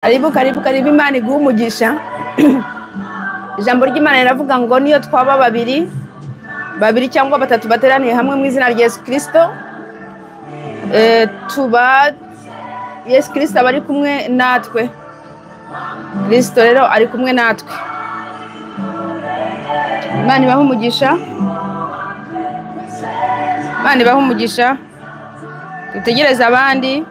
Karibu Imana iguha umugisha. Ijambo ry'Imana riravuga ngo niyo twaba babiri cyangwa batatu bateraniye hamwe mu izina rya Yesu Kristo, Yesu Kristo aba ari kumwe natwe. Kristo rero ari kumwe natwe. Imana ibaha umugisha. Imana ibaha umugisha. Dutegereze abandi.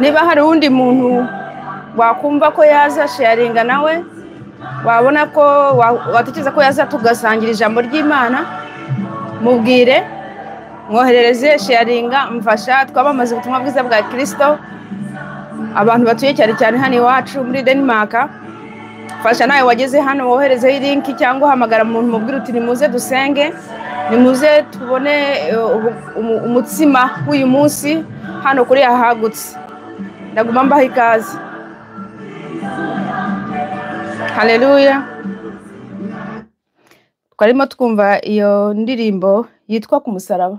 Niba hari undi muntu wakumva ko yaza sharinga nawe, wabona ko watekereza ko yaza tugasangira ijambo ry'Imana, mubwire, mwoherereze sharinga, mfasha twabamaze ubutumwa bwiza bwa Kristo abantu batuye cyane hano iwacu muri Denmark. Fasha nawe wageze hano woherezeho link cyangwa hamagara umuntu mubwire uti nimuze dusenge, nimuze tubone umutsima w'uyu munsi hano kuri Ahagutse. Ndaguma mbaha ikaze. Haleluya. Twarimo twumva iyo ndirimbo yitwa ku musaraba.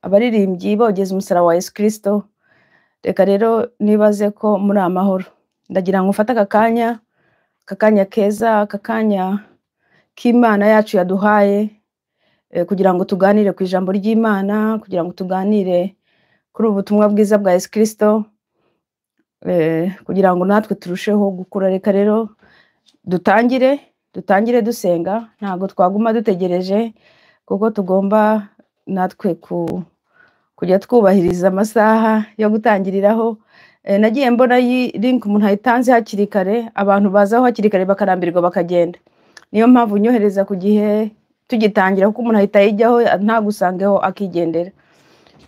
Abaririmbyi bogeza umusaraba wa Yesu Kristo. Reka rero nibaze ko muri amahoro. Ndagira ngo ufate akakanya keza, akakanya k'Imana yacu yaduhaye, kugira ngo tuganire ku ijambo ry'Imana, kugira ngo tuganire kuri ubutumwa bwiza bwa Yesu Kristo, kugira ngo natwe turusheho gukura. Reka rero dutangire dusenga. Ntago twaguma dutegereje, kuko tugomba natwe kujya twubahiriza amasaha yo gutangiriraho. Nagiye mbona link umuntu ayitanze hakiri kare, abantu bazaho hakiri kare bakarambirwa bakagenda. Niyo mpamvu nyohereza ku gihe tugitangira, kuko umuntu ahita yijyaho nta gusangeho akigendera.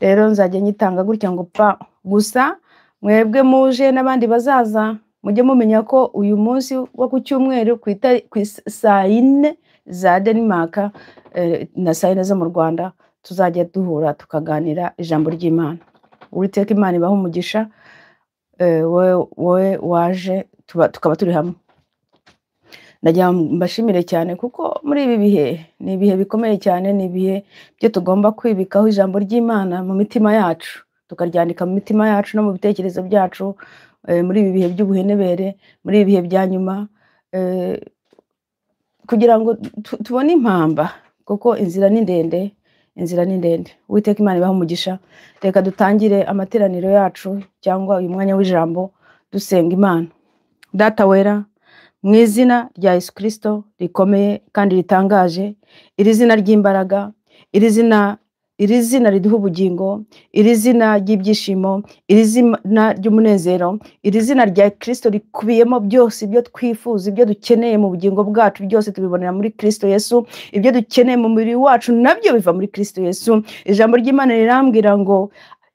Rero nzajya nyitanga gutya ngo gusa mwebwe muje n'abandi bazaza mujye mumenya ko uyu munsi wo ku cyumweru ku saa 4 za Denmark na saa 4 zo mu Rwanda tuzajya duhura tukaganira ijambo ry'Imana. Uwiteka Imana ibaha umugisha. Wowe waje tukaba turi hamwe. Ndagira mbashimire cyane, kuko muri ibi bihe ni ibihe bikomeye cyane, ni ibihe byo tugomba kwibikaho ijambo ry'Imana mu mitima yacu, tukaryandika mu mitima yacu no mu bitekerezo byacu, muri ibi bihe by'ubuhenebere, muri ibi bihe bya nyuma, kugira ngo tubone impamba, kuko inzira ni ndende. Uwiteka Imana ibaha umugisha. Reka dutangire amateraniro yacu cyangwa uyu mwanya w'ijambo dusenga Imana. Data wera, mu izina rya Yesu Kristo rikomeye kandi ritangaje, iri zina ry'imbaraga, iri zina riduha ubugingo, iri zina ry'ibyishimo, iri zina ry'umunezero, iri zina rya Kristo rikubiyemo byose ibyo twifuza, ibyo dukeneye mu bugingo bwacu byose tubibonera muri Kristo Yesu. Ibyo dukeneye mu mubiri wacu nabyo biva muri Kristo Yesu. Ijambo ry'Imana rirambwira ngo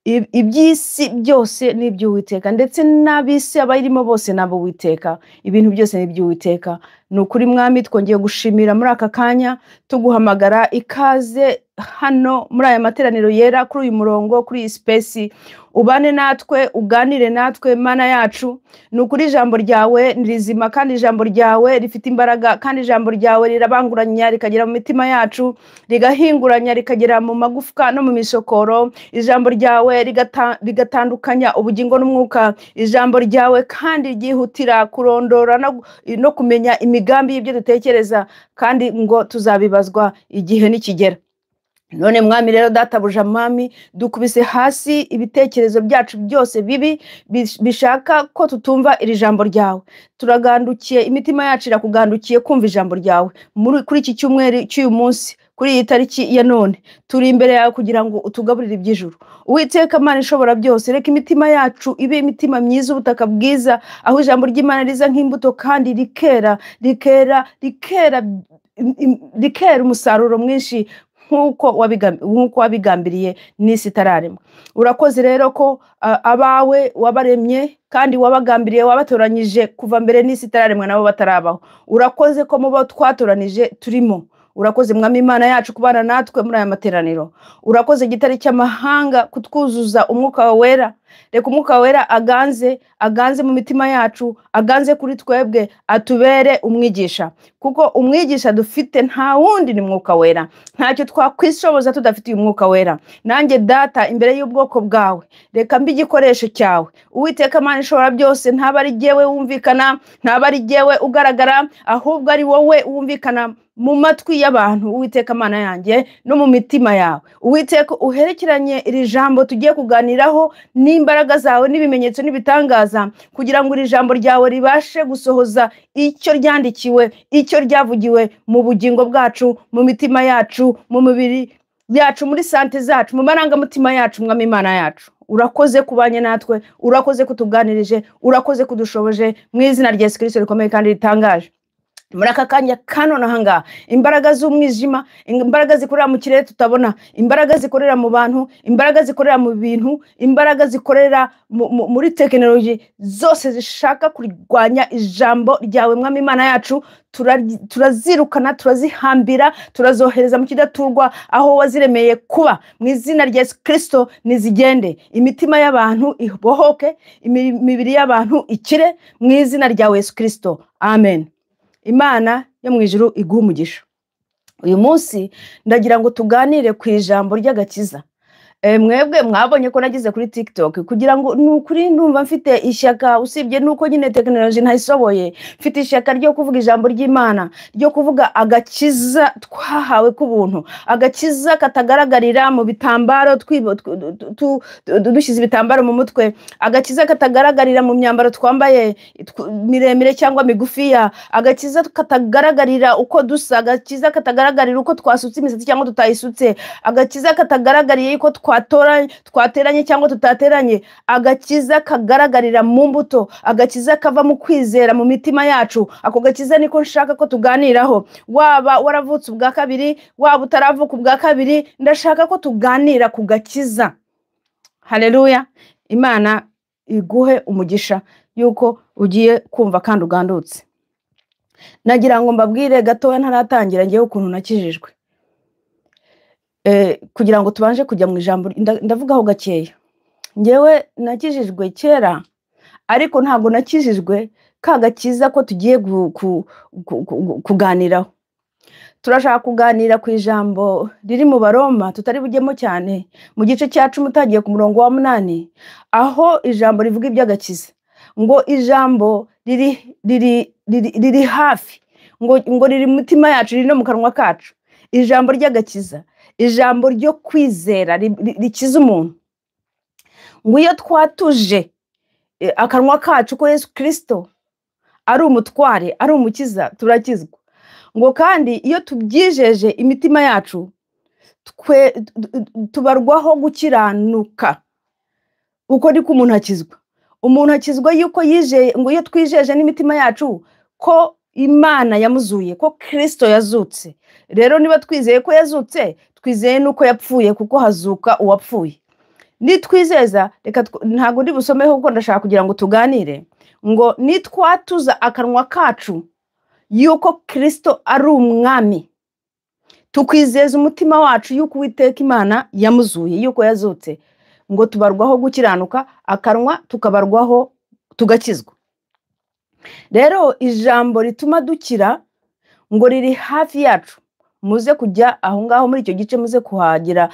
iby'isi byose ni iby'Uwiteka, ndetse n'ab'isi abayirimo bose nabo Uwiteka. Ibintu byose ni iby'Uwiteka. Ni ukuri Mwami, twongeye gushimira muri aka kanya, tuguhamagara ikaze hano muri aya materaniro yera, kuri uyu murongo, kuri iyi space. Ubane natwe, uganire natwe Mana yacu. Ni ukuri ijambo ryawe ni rizima, kandi ijambo ryawe rifite imbaraga, kandi ijambo ryawe rirabanguranya rikagera mu mitima yacu, rigahinguranya rikagera mu magufwa no mu misokoro. Ijambo ryawe rigatandukanya ubugingo n'umwuka. Ijambo ryawe kandi ryihutira kurondora no kumenya imigambi y'ibyo dutekereza, kandi ngo tuzabibazwa igihe nikigera. None Mwami rero databuja Mwami, dukubise hasi ibitekerezo byacu byose bibi bishaka ko tutumva iri jambo ryawe. Turagandukiye, imitima yacu irakugandukiye kumva ijambo ryawe kuri iki cyumweru cy'uyu munsi, kuri iyi tariki ya none. Turi imbere yawe kugira ngo utugaburire iby'ijuru. Uwiteka Mana ishobora byose, reka imitima yacu ibe imitima myiza, ubutaka bwiza, aho ijambo ry'Imana riza nk'imbuto kandi rikera umusaruro mwinshi, nk'uko wabigambiriye n'isi itararemwa. Urakoze rero ko abawe wabaremye kandi wabagambiriye, wabatoranyije kuva mbere n'isi itararemwa nabo batarabaho. Urakoze ko mu bo twatoranije turimo. urakoze mwami Imana yacu kubana natwe muri aya materaniro, urakoze gitari cy'amahanga kutwuzuza umwuka wera. Reka umwuka wera aganze mu mitima yacu, aganze kuri twebwe, atubere umwigisha, kuko umwigisha dufite nta wundi ni mwuka wera. Ntacyo twakwishoboza tudafite uyu mwuka wera. Nanjye Data, imbere y'ubwoko bwawe, reka mbe igikoresho cyawe. Uwiteka Mana ishobora byose, ntaba ari jyewe wumvikana, ntaba ari jyewe ugaragara, ahubwo ari wowe wumvikana mu matwi y'abantu. Uwiteka Mana yanjye, no mu mitima yawe. Uwiteka uherekeranye iri jambo tugiye kuganiraho n'imbaraga zawe n'ibimenyetso n'ibitangaza, kugira ngo iri jambo ryawe ribashe gusohoza icyo ryandikiwe, icyo ryavugiwe mu bugingo bwacu, mu mitima yacu, mu mibiri yacu, muri sante zacu, mu marangamutima yacu. Mwami Imana yacu, urakoze kubanye natwe, urakoze kutuganirije, urakoze kudushoboje, mu izina rya Yesu Kristo rikomeye kandi ritangaje. Muri aka kanya kano nahanga, imbaraga z'umwijima, imbaraga zikorera mu kirere tutabona, imbaraga zikorera mu bantu, imbaraga zikorera mu bintu, imbaraga zikorera muri tekinoloji zose zishaka kurwanya ijambo ryawe Mwami Imana yacu, turazirukana, turazihambira, turazohereza mu kidaturwa aho waziremeye kuba. Mu izina rya Yesu Kristo nizigende, imitima y'abantu ibohoke, imibiri y'abantu ikire, mu izina rya Yesu Kristo, amen. Imana yo mu ijuru iguha umugisha. Uyu munsi ndagira ngo tuganire ku ijambo ry'agakiza. Mwebwe mwabonye ko nagize kuri TikTok kugira ngo nukuri ndumva mfite ishyaka, usibye nuko nyine tekinoloji ntayisoboye, mfite ishyaka ryo kuvuga ijambo ry'Imana, ryo kuvuga agakiza twahawe k'ubuntu, agakiza katagaragarira mu bitambaro dushyize ibitambaro mu mutwe, agakiza katagaragarira mu myambaro twambaye miremire cyangwa migufiya, agakiza katagaragarira uko dusa, agakiza katagaragarira uko twasutse imisatsi cyangwa tutayisutse, agakiza katagaragarira uko twateranye cyangwa tutateranye, agakiza kagaragarira mu mbuto, agakiza kava mu kwizera mu mitima yacu. Ako gakiza niko nshaka ko tuganiraho. Waba waravutse ubwa kabiri, waba utaravuka ubwa kabiri, ndashaka ko tuganira ku gakiza. Haleluya. Imana iguhe umugisha yuko ugiye kumva kandi ugandutse. Nagira ngo mbabwire gatoya ntaratangira ngewe ukuntu nakijijwe, kugira ngo tubanje kujya mu ijambo. Ndavugaho gakeya. Ngewe nakijijwe kera, ariko ntabwo nakijijwe kagakiza ko tugiye kuganiraho. Turashaka kuganira ku ijambo riri mu Baroma, tutari bujyemo cyane, mu gice cya 10 utagiye ku murongo wa 8, aho ijambo rivuga iby'agakiza, ngo ijambo riri hafi, ngo riri mu mitima yacu, riri no mu kanwa kacu. Ijambo ry'agakiza, ijambo ryo kwizera rikiza umuntu. Ngo iyo twatuje akanwa kacu ko Yesu Kristo ari umutware, ari umukiza, turakizwa. Ngo kandi iyo tubyijeje imitima yacu, tubarwaho gukiranuka. Uko niko umuntu akizwa. Umuntu akizwa yuko yizeye, ngo iyo twijeje n'imitima yacu ko Imana yamuzuye, ko Kristo yazutse. Rero niba twizeye ko yazutse, twizeye nuko yapfuye, kuko hazuka uwapfuye. Nitwizeza, reka ntago ndi busomeho kuko ndashaka kugira ngo tuganire, ngo nitwatuza akanwa kacu yuko Kristo ari umwami, tukwizeza umutima wacu yuko Uwiteka Imana yamuzuye, yuko yazutse, ngo tubarwaho gukiranuka, akanwa tukabarwaho tugakizwa. Rero ijambo rituma dukira ngo riri hafi yacu. Muze kujya aho ngaho muri icyo gice, muze kuhagira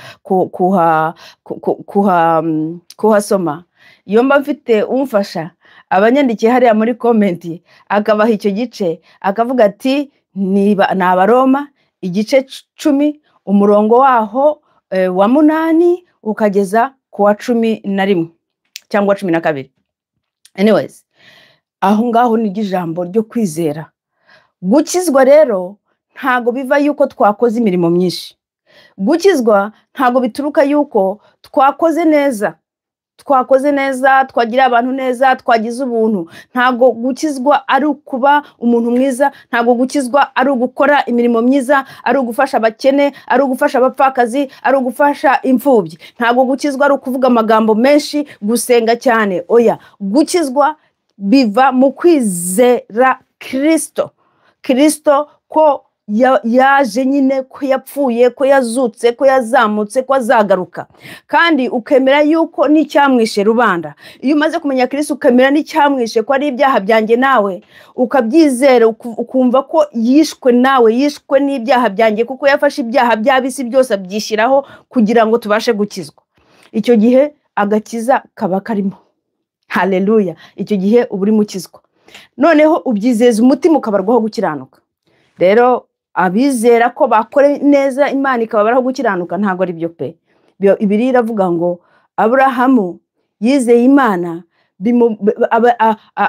kuhasoma. Iyo mba mfite umfasha abanyandikiye hariya muri komenti, akabaha icyo gice, akavuga ati ni Abaroma igice 10 umurongo waho wa 8 ukageza ku wa 11 cyangwa 12. Anyways, aho ngaho ni ijambo ryo kwizera. Gukizwa rero ntago biva yuko twakoze imirimo myinshi. Gukizwa ntago bituruka yuko twakoze neza, twagira abantu neza, twagize ubuntu. Ntago gukizwa ari ukuba umuntu mwiza, ntago gukizwa ari ugukora imirimo myiza, ari ugufasha abakene, ari ugufasha abapfakazi, ari ugufasha imfubyi. Ntago gukizwa ari ukuvuga amagambo menshi, gusenga cyane. Oya, gukizwa biva mu kwizera Kristo ko yaje nyine, ko yapfuye, ko yazutse, ko yazamutse, ko azagaruka, kandi ukemera yuko n'icyamwishe rubanda. Iyo umaze kumenya Kristo ukemera n'icyamwishe ko ari ibyaha byanjye nawe, ukabyizera, ukumva ko yishwe nawe, yishwe n'ibyaha byanjye, kuko yafashe ibyaha by'abisi byose abyishyiraho kugira ngo tubashe gukizwa. Icyo gihe agakiza kaba karimo. Haleluya! Icyo gihe uba uri mukizwa, noneho ubyizeza umutima ukabarwaho gukiranuka. Rero abizera ko bakore neza Imana ikababaraho gukiranuka ntabwo ari byo pe. Bibiliya iravuga ngo Aburahamu yizeye Imana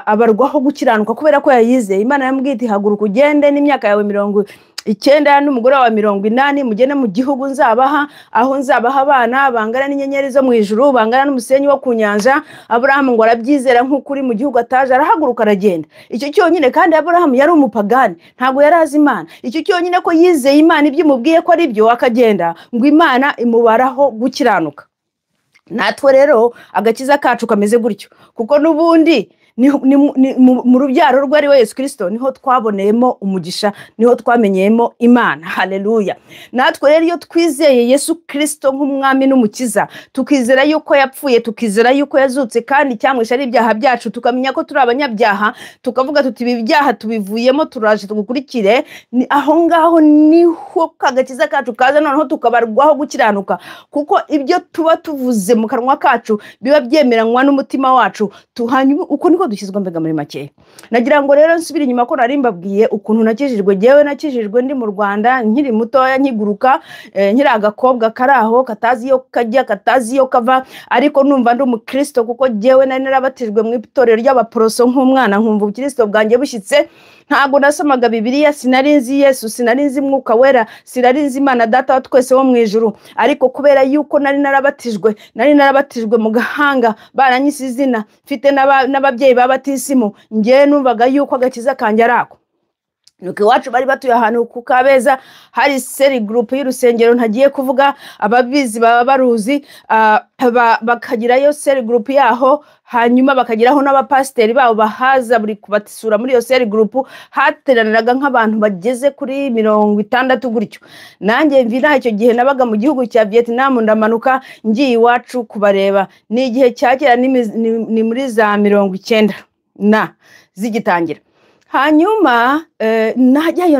abarwaho gukiranuka kubera ko yayizeye. Imana yamubwiye iti haguruka ugende n'imyaka yawe 90 n'umugore wa 80 mugende mu gihugu nzabaha, aho nzabaha abana bangana n'inyenyeri zo mu ijuru, bangana n'umusenyi wo ku nyanja. Aburahamu ngo arabyizera nk'ukuri mu gihugu ataje, arahaguruka aragenda. Icyo cyonyine, kandi Aburahamu yari umupagani, ntabwo yari azi Imana. Icyo cyonyine ko yizeye Imana ibyo imubwiye ko ari byo akagenda, ngo Imana imubaraho gukiranuka. Natwe rero agakiza kacu kameze gutyo, kuko n'ubundi mu rubyaro rwe ari we Yesu Kristo niho twaboneyemo umugisha, niho twamenyemo Imana. Haleluya! Natwe rero iyo twizeye Yesu Kristo nk'umwami n'umukiza, tukizera yuko yapfuye, tukizera yuko yazutse, kandi cyamwishe ari ibyaha byacu, tukamenya ko turi abanyabyaha, tukavuga tuti ibi byaha tubivuyemo, turaje tugukurikire, aho ngaho niho agakiza kacu kaza, noneho tukabarwaho gukiranuka, kuko ibyo tuba tuvuze mu kanwa kacu biba byemeranywa n'umutima wacu. Uko niko dukizwa mbega muri make. Nagira ngo rero nsubire inyuma ko nari mbabwiye ukuntu nakijijwe. Jewe nakijijwe ndi mu Rwanda nkiri mutoya, nkiguruka, nkiri agakobwa karaho katazi yo kajya, katazi yo kava, ariko numva ndi umukristo, kuko jewe nari narabatijwe mu itorero ry'abaporoso nk'umwana, nkumva ubukristo bwanjye bushyitse. Ntabwo nasomaga Bibiliya, sinari nzi Yesu, sinari nzi Mwuka Wera, sinari nzi Imana Data wa twese wo mu ijuru, ariko kubera yuko nari narabatijwe mu gahanga, baranyise izina, mfite n'ababyeyi babatisimu, ngiye numvaga yuko agakiza kanjye arako. Nuko iwacu bari batuye ahantu ku Kabeza, hari seri group y'urusengero ntagiye kuvuga, ababizi baba baruzi, bakagirayo seri group yaho, hanyuma bakagiraho n'abapasiteri babo bahaza buri kubatisura muri iyo seri group. Hateraniraga nk'abantu bageze kuri 60 gutyo. Nanjye mvira icyo gihe nabaga mu gihugu cya Vietnam, ndamanuka ngiye iwacu kubareba. Ni igihe cyakera, ni muri za 90 zigitangira. Hanyuma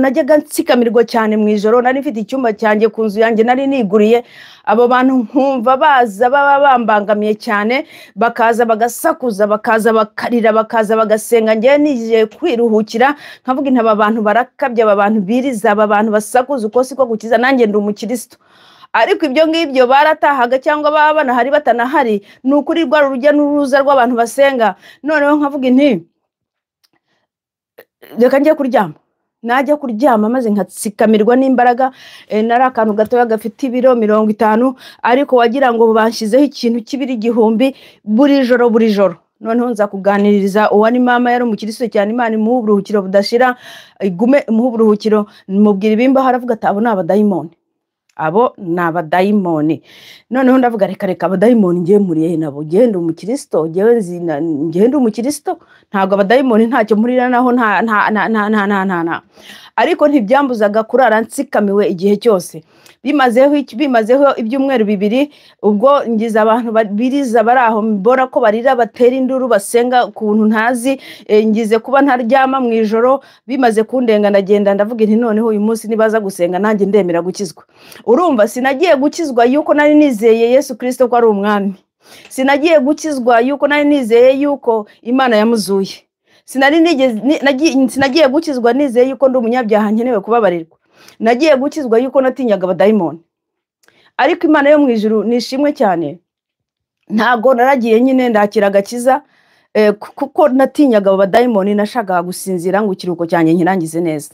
najyaga nsikamirwa cyane mu ijoro. Nari mfite icyumba cyanjye ku nzu yanjye nari niguriye. Abo bantu nkumva baza baba bambangamiye cyane, bakaza bagasakuza, bakaza bakarira, bakaza bagasenga. Ngiye nije kwiruhukira, nkavuga inta aba bantu barakabye, aba bantu biriza, aba bantu basakuza, uko siko gukiza, nanjye ndi umukristo. Ariko ibyo ngibyo baratahaga cyangwa babana hari batanahari, n'ukuri rwa rujya n'uruza rw'abantu basenga. Noneho nkavuga inti reka njye kuryama. Najya kuryama maze nkatsikamirwa n'imbaraga. Nari akantu gatoya gafite ibiro 50, ariko wagira ngo banshizeho ikintu kibiri igihumbi buri joro. Noneho nza kuganiriza uwo ni mama, yari umukristo cyane. Imana imuha uburuhukiro budashira, igume imuha uburuhukiro. Mubwira ibimba, haravuga ati abo ni abadayimoni, abo ni abadayimoni. Noneho ndavuga reka abadayimoni ngiye muriye nabo, genda umukristo, genda umukristo, ntabwo abadayimoni ntacyo murira naho nta. Ariko ntibyambuzaga kurara nsikamiwe igihe cyose. Bimazeho ibyumweru 2, ubwo ngize abantu biriza baraho, mbora ko barira, batera induru, basenga kuntu ntazi. Ngize kuba ntaryama mu ijoro, bimaze kundenga ndagenda ndavuga inti noneho uyu munsi nibaza gusenga nanjye ndemera gukizwa. Urumva, sinagiye gukizwa yuko nari nizeye Yesu Kristo ko ari umwami. Sinagiye gukizwa yuko nari nizeye yuko Imana yamuzuye. Sinagiye gukizwa nizeye yuko ndi umunyabyaha nkenewe kubabarirwa. Nagiye gukizwa yuko natinyaga abadayimoni. Ariko Imana yo mu ijuru nishimwe cyane, ntago naragiye nyine ndakira agakiza, kuko natinyaga abadayimoni. Nashakaga gusinzira ngo ikiruko cyanjye nkirangize neza.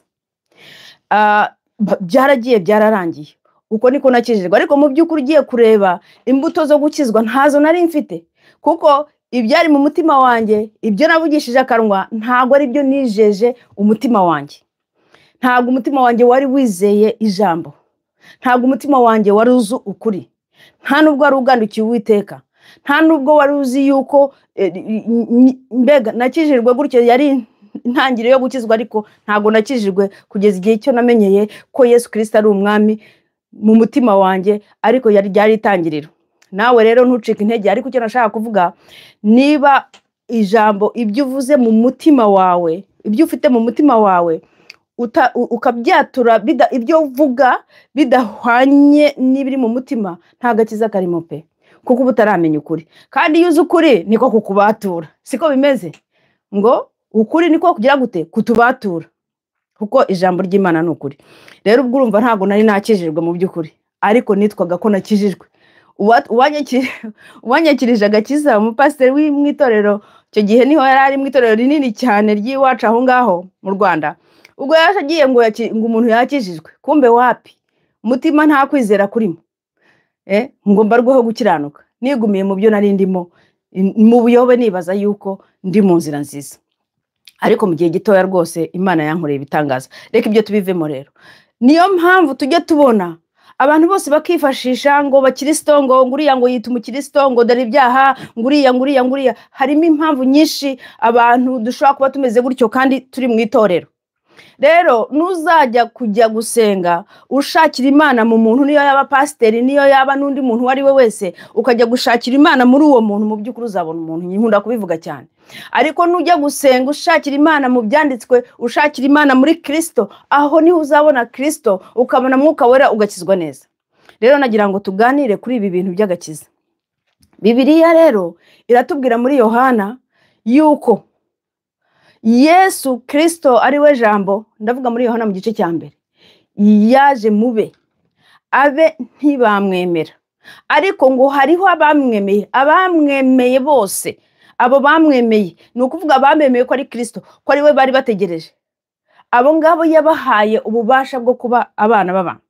Byaragiye byararangiye, uko niko nakijijwe. Ariko mu by'ukuri ugiye kureba imbuto zo gukizwa ntazo nari mfite, kuko ibyari mu mutima wanjye, ibyo navugishije akanwa, ntago ari byo nijeje umutima wanjye. Ntago umutima wanjye wari wizeye ijambo, ntago umutima wanjye wari uzi ukuri, nta nubwo wari ugandukiye Uwiteka, nta nubwo wari uzi yuko mbega nakijijwe gutyo. Yari intangiriro yo gukizwa, ariko ntago nakijijwe kugeza igihe cyo namenyeye ko Yesu Kristo ari umwami mu mutima wanjye, ariko ryari itangiriro. Nawe rero ntucike intege, ariko icyo nashaka kuvuga, niba ijambo ibyo uvuze mu mutima wawe, ibyo ufite mu mutima wawe ukabyatura ibyo uvuga bidahwanye n'ibiri mu mutima, nta gakiza karimo pe, kuko uba utaramenya ukuri. Kandi iyo uzi ukuri niko kukubatura, siko bimeze? Ngo ukuri niko kugira gute? Kutubatura, kuko ijambo ry'Imana ni ukuri. Rero ubwo urumva ntago nari nakijijwe mu by'ukuri, ariko nitwaga ko nakijijwe. Uwanyakirije agakiza umupasiteri w'imwitorero, icyo gihe niho yari ari mu itorero rinini cyane ry'iwacu aho ngaho mu Rwanda. Ubwo yaje agiye ngo umuntu yakijijwe, kumbe wapi, umutima nta kwizera kurimo. Ngo mbarweho gukiranuka, nigumiye mu byo nari ndimo mu buyobe, nibaza yuko ndi mu nzira nziza. Ariko mu gihe gitoya rwose Imana yankoreye ibitangaza. Reka ibyo tubivemo rero. Niyo mpamvu tujye tubona abantu bose bakifashisha ngo bakristo, ngo nguriya ngo yita umukristo, ngo dare ibyaha, nguriya. Harimo impamvu nyinshi abantu dushobora kuba tumeze gutyo kandi turi mu itorero. Rero nuzajya kujya gusenga ushakira Imana mu muntu, niyo yaba pasiteri, niyo yaba n'undi muntu wari we wese, ukajya gushakira Imana muri uwo muntu, mu by'ukuri uzabona umuntu, nkunda kubivuga cyane. Ariko nujya gusenga ushakira Imana mu byanditswe, ushakira Imana muri Kristo, aho niho uzabona Kristo, ukabona Mwuka Wera, ugakizwa neza. Rero nagira ngo tuganire kuri ibi bintu by'agakiza. Bibiliya rero iratubwira muri Yohana yuko Yesu Kristo ari we jambo, ndavuga muri Yohana mu gice cya mbere, yaje mube, abe ntibamwemera, ariko ngo hariho abamwemeye bose. Abo bamwemeye ni ukuvuga abamwemeye ko ari Kristo, ko ari we bari bategereje. Abo ngabo yabahaye ububasha bwo kuba abana b'abantu.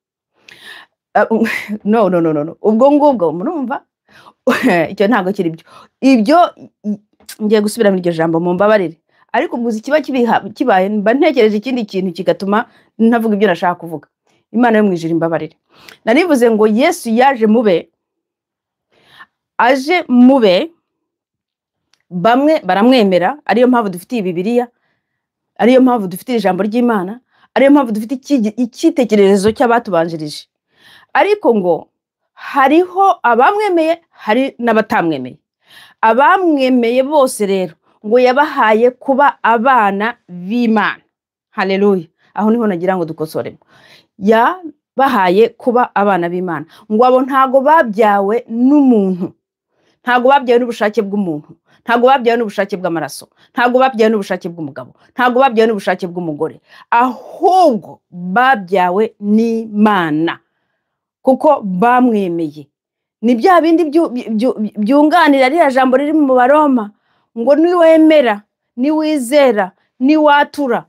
No. Ubwo ngubwo murumva icyo ntago kiri byo. Ibyo ngiye gusubira muri iryo jambo, mu mbabarire. Ariko ubwo ikiba kibaye mba ntekereje ikindi kintu kigatuma ntavuga ibyo nashaka kuvuga. Imana yo mwijira imbabarire. Narivuze ngo Yesu yaje mube, aje mube, bamwe baramwemera, ariyo mpamvu dufite Bibiliya, ariyo mpamvu dufite ijambo ry'Imana, ariyo mpamvu dufite icyitegererezo cy'abatubanjirije. Ariko ngo hariho abamwemeye, hari n'abatamwemeye. Abamwemeye bose rero ngo yabahaye kuba abana b'Imana. Haleluya. Aho niho nagira ngo dukosoremo. Yabahaye kuba abana b'Imana. Ngo abo ntago babyawe n'umuntu, ntago babyawe n'ubushake bw'umuntu, ntago babyawe n'ubushake bw'amaraso, ntago babyawe n'ubushake bw'umugabo, ntago babyawe n'ubushake bw'umugore, ahubwo babyawe n'Imana, kuko bamwemeye. Ni bya bindi byunganira ririya jambo riri mu Baroma ngo niwemera, niwizera, niwatura,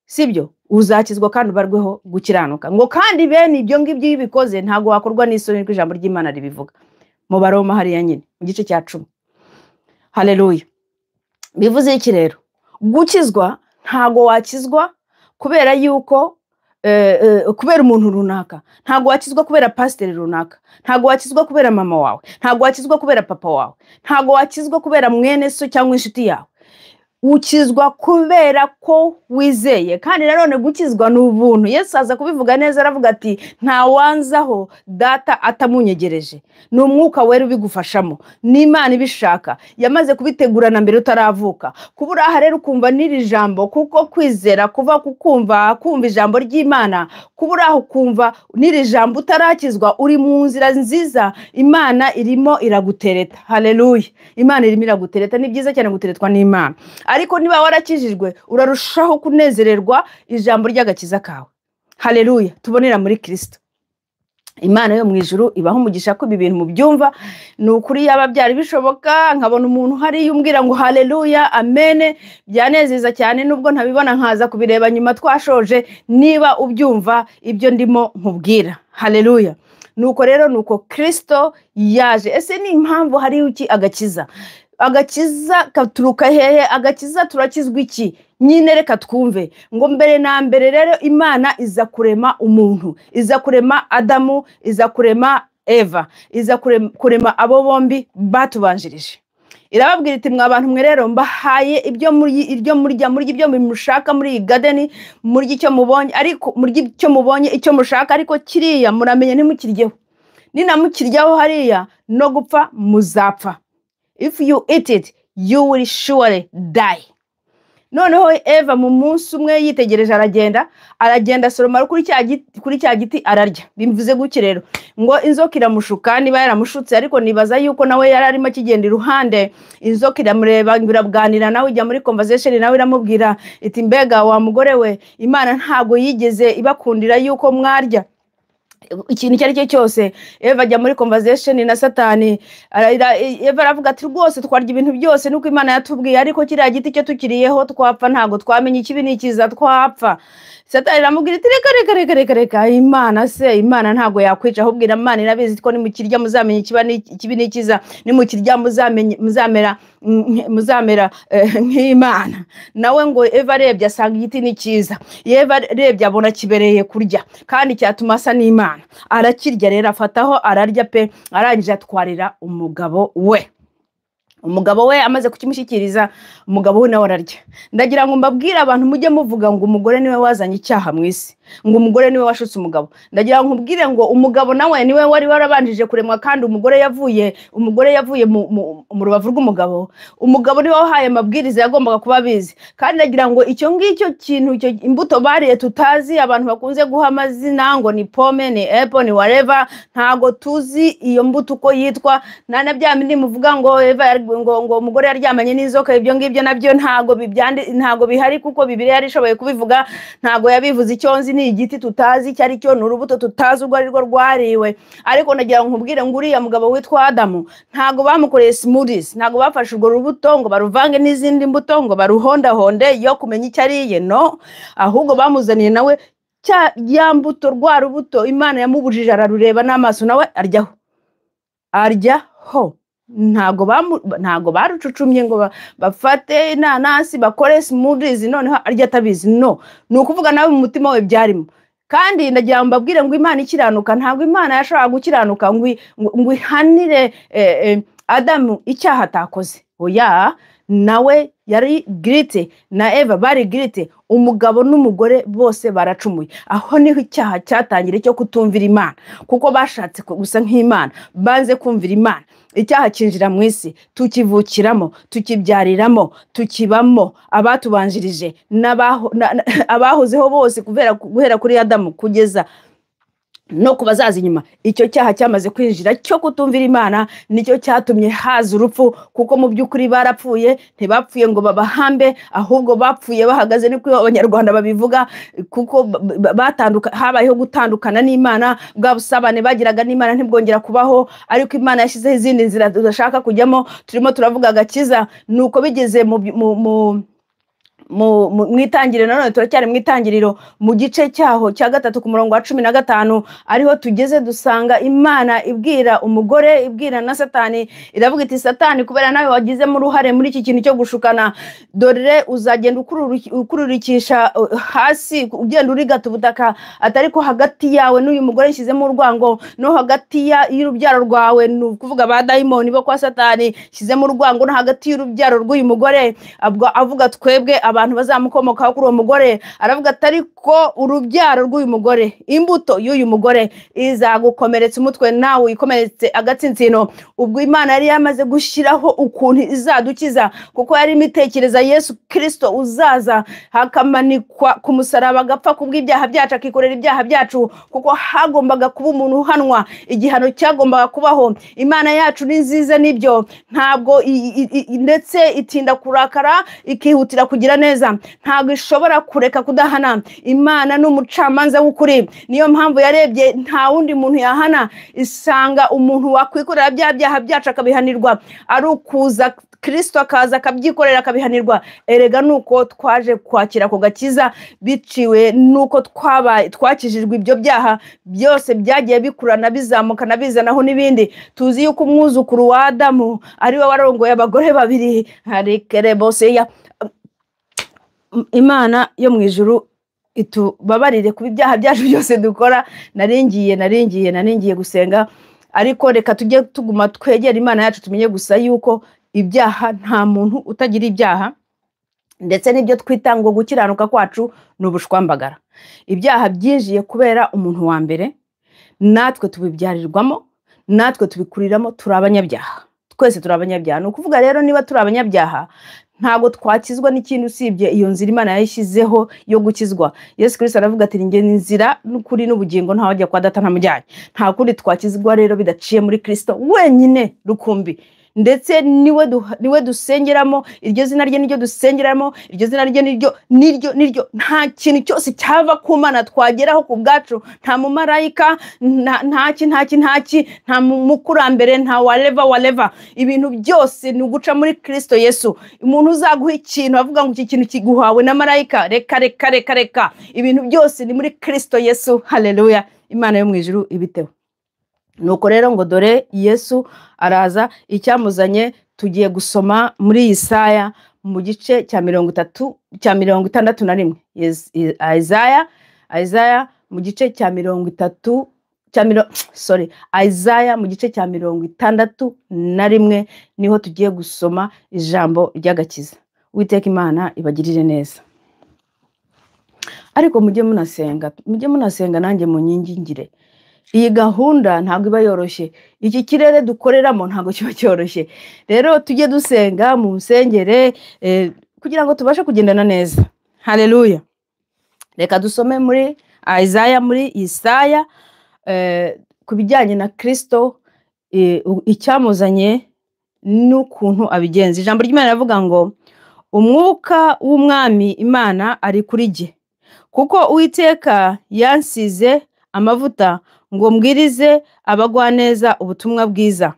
sibyo, uzakizwa kandi ubarweho gukiranuka. Ngo kandi bene ibyo ngibyo yibikoze ntago wakorwa n'isoni, ijambo ry'Imana ribivuga mu Baroma hariya nyine mu gice cya 10. Haleluya. Bivuze iki rero? Gukizwa ntago wakizwa kubera yuko kubera umuntu runaka, ntago wakizwa kubera pasiteri runaka, ntago wakizwa kubera mama wawe, ntago wakizwa kubera papa wawe, ntago wakizwa kubera mwene so cyangwa inshuti yawe. Ukizwa kubera ko wizeye. Kandi nanone gukizwa n'ubuntu. Yesu aza kubivuga neza, aravuga ati nta wanzaho data atamunyegereje. Ni Umwuka Wera ubigufashamo, n'Imana ibishaka, yamaze kubitegurana mbere utaravuka. Kubura aha rero ukumva n'iri jambo, kuko kwizera kuva kumva ijambo ry'Imana, kubura aho kumva n'iri jambo utarakizwa, uri mu nzira nziza. Imana irimo iragutereta. Haleluya. Imana irimo iragutereta. Ni byiza cyane guteretwa n'Imana. Ariko niba warakijijwe urarushaho kunezererwa ijambo ry'agakiza kawe. Haleluya. Tubonera muri Kristo. Imana yo mu ijuru ibaho umugisha ko ibi bintu mu byumva. Ni ukuri yaba byari bishoboka nkabona umuntu hari yumbwira ngo haleluya, amen, byanezeza cyane, nubwo ntabibona nkaza kubireba nyuma twashoje. Niba ubyumva ibyo ndimo nkubwira. Haleluya. Nuko rero nuko Kristo yaje. Ese ni impamvu hari iki agakiza? Agakiza katuruka hehe? Agakiza turakizwa iki? Nyine reka twumve ngo mbere na mbere rero Imana iza kurema umuntu, iza kurema Adamu, iza kurema Eva, iza kurema abo bombi batubanjirije. irababwira iti mwa bantu mwe rero mbahaye ibyo murya ibyo mushaka muri iyi garden, murya icyo mubonye, ariko murya icyo mubonye icyo mushaka, ariko kiriya muramenye ntimukiryeho, ninamukiryaho hariya no gupfa muzapfa. If you eat it you will surely die. Noneho Eva mu munsi umwe yitegereje aragenda soroma kuri cya giti ararya. Bimvuze guki rero ngo inzoka iramushuka, niba yaramushutse, ariko nibaza yuko nawe yari arimo kigenda iruhande. Inzoka iramureba birabwanira, nawe ijya muri conversation, nawe iramubwira iti mbega wa mugore we, Imana ntabwo yigeze ibakundira yuko mwarya ikintu cyari cyo cyose. Eva ajya muri conversation na Satani. Eva aravuga ati rwose twarya ibintu byose nuko Imana yatubwiye, ariko kiriya giti cyo tukiriyeho twapfa, ntago twamenye ikibi n'ikiza twapfa. Satani aramubwira ati reka Imana ntago yakwica, ahubwo Imana irabizi ko nimukirya muzamenye ikibi n'ikiza, nimukirya muzamera nk'Imana. Nawe ngo Eva arebye asanga igiti ni cyiza, Eva arebye abona kibereye kurya kandi cyatuma asa n'Imana, arakirya rero afataho ararya pe, arangije atwarira umugabo we. Umugabo we amaze kukimushyikiriza, umugabo we nawe ararya. Ndagira ngo mbabwire abantu mujye muvuga ngo umugore niwe wazanye icyaha mu isi, ngo umugore niwe washutse umugabo. Ndagira ngo nkubwire ngo umugabo nawe niwe wari warabanjije kuremwa, kandi umugore yavuye mu rubavu rw'umugabo. Umugabo niwe wahaye amabwiriza yagombaga kuba bizi. Kandi ndagira ngo icyo ngicyo kintu, icyo imbuto bariye tutazi, abantu bakunze guha amazina ngo ni pome, ni apple, ni whatever, ntago tuzi iyo mbuto uko yitwa. Na bya bindi muvuga ngo Eva ngo umugore yaryamanye n'inzoka, ibyo ngibyo nabyo ntago bihari, kuko Bibiliya yari ishoboye kubivuga. Ntago yabivuze. Icyo nzi ni igiti tutazi icyo ari cyo, n'urubuto tutazi urwo ari rwo rwariwe. Ariko nagira ngo nkubwire ngo uriya mugabo witwa Adamu ntago bamukoreye smoothies, ntago bafashe urwo rubuto ngo baruvange n'izindi mbuto ngo baruhondahonde yo kumenya icyo ariye, no, ahubwo bamuzaniye nawe ya mbuto, rwa rubuto Imana yamubujije, ararureba n'amaso, nawe aryaho. Ntago barucucumye ngo bafate inanasi bakore smoothies noneho arya atabizi, no, nukuvuga nawe mu mutima we byarimo. Kandi ndagira ngo mbabwire ngo Imana ikiranuka, ntabwo Imana yashobora gukiranuka ngo ihanire Adamu icyaha atakoze. Oya, nawe yari guilty, na Eva bari guilty, umugabo n'umugore bose baracumuye. Aho niho icyaha cyatangire cyo kutumvira Imana, kuko bashatse gusa nk'Imana, banze kumvira Imana. Icyaha kinjira mu isi, tukivukiramo, tukibyariramo, tukibamo. Abatubanjirije abahozeho bose guhera kuri Adamu kugeza no kubazaza inyuma, icyo cyaha cyamaze kwinjira cyo kutumvira Imana, nicyo cyatumye haza urupfu. Kuko mu by'ukuri barapfuye, ntibapfuye ngo babahambe, ahubwo bapfuye bahagaze, niko Abanyarwanda babivuga, kuko habayeho gutandukana n'Imana. Bwa busabane bagiraga n'Imana ntibwongera kubaho, ariko Imana yashyizeho izindi nzira tudashaka kujyamo. Turimo turavuga agakiza, nuko bigeze mu itangiriro. Nanone turacyari mu itangiriro, mu gice cyaho cya 3 ku murongo wa 15 ariho tugeze, dusanga Imana ibwira umugore, ibwira na Satani, iravuga iti Satani, kubera nawe wagize mu ruhare muri iki kintu cyo gushukana, dore uzagenda ukururikisha hasi, ugenda urigata ubutaka, atari ko hagati yawe n'uyu mugore nshyizemo urwango, no hagati y'urubyaro rwawe, nukuvuga ba daimoni bo kwa Satani, nshyizemo urwango no hagati y'urubyaro rw'uyu mugore. Avuga twebwe abantu bazamukomokaho kuri uwo mugore, aravuga atari ko urubyaro rw'uyu mugore, imbuto y'uyu mugore izagukomeretsa umutwe, nawe ikomeretse agatsinsino. Ubwo Imana yari yamaze gushyiraho ukuntu izadukiza, kuko yari imitekereza Yesu Kristo uzaza hakamanikwa ku musaraba, agapfa kubw'ibyaha byacu, akikorera ibyaha byacu, kuko hagombaga kuba umuntu uhanwa, igihano cyagombaga kubaho. Imana yacu ni nziza, nibyo, ntabwo ndetse itinda kurakara, ikihutira kugira neza, ntabwo ishobora kureka kudahana. Imana n'umucamanza w'ukuri, niyo mpamvu yarebye nta wundi muntu yahana, isanga umuntu wakwikorera bya byaha byacu akabihanirwa, ari ukuza Kristo akaza akabyikorera akabihanirwa. Erega nuko twaje kwakira ko gakiza, biciwe nuko twakijijwe ibyo byaha byose byagiye bikurana bizamukana bizanaho n'ibindi. Tuzi yuko umwuzukuru wa Adamu ari we warongoye abagore babiri, Harekereboseya. Imana yo mu ijuru itubabarire kuba ibyaha byacu byose dukora. Naringiye gusenga, ariko reka tujye tuguma twegera Imana yacu, tumenye gusa yuko ibyaha, nta muntu utagira ibyaha, ndetse n'ibyo twita ngo gukiranuka kwacu ni ubushwambagara. Ibyaha byinjiye kubera umuntu wa mbere, natwe tubibyarirwamo, natwe tubikuriramo, turi abanyabyaha. Twese turi abanyabyaha. Ni ukuvuga rero niba turi abanyabyaha, ntago twakizwa n'ikintu usibye iyo nzira Imana yayishyizeho yo gukizwa. Yesu Kristo aravuga ati njye inzira n'ukuri n'ubugingo, nta wajya kwa Data ntamujyanye. Nta kundi twakizwa rero bidaciye muri Kristo wenyine rukumbi, ndetse niwe dusengeramo, iryo zina rye niryo dusengeramo, iryo zina rye niryo. Nta kintu cyose cyava ku Mana twageraho ku bwacu, nta mumarayika, nta mukurambere, nta whatever. Ibintu byose ni uguca muri Kristo Yesu. Umuntu uzaguha ikintu avuga ngo iki kintu kiguhawe na marayika, reka. Ibintu byose ni muri Kristo Yesu. Haleluya. Imana yo mu ijuru ibiteho. Nuko rero ngo dore Yesu araza, icyamuzanye tugiye gusoma muri Yesaya mu gice cya 61. Isaiah mu gice cya Isaiah mu gice cya 61 niho tugiye gusoma ijambo ry'agakiza. Uwiteka Imana ibagirire neza. Ariko mujye munasenga nanjye mu nyingingire. Iyi gahunda ntabwo iba yoroshye, iki kirere dukoreramo ntabwo kiba cyoroshye. Rero tujye dusenga mu nsengere kugira ngo tubashe kugendana neza. Haleluya. Reka dusome muri Yesaya ku bijyanye na Kristo, icyamuzanye n'ukuntu abigenza. Ijambo ry'Imana rivuga ngo umwuka w'umwami Imana ari kuri jye, kuko Uwiteka yansize amavuta ngo mbwirize abagwaneza ubutumwa bwiza.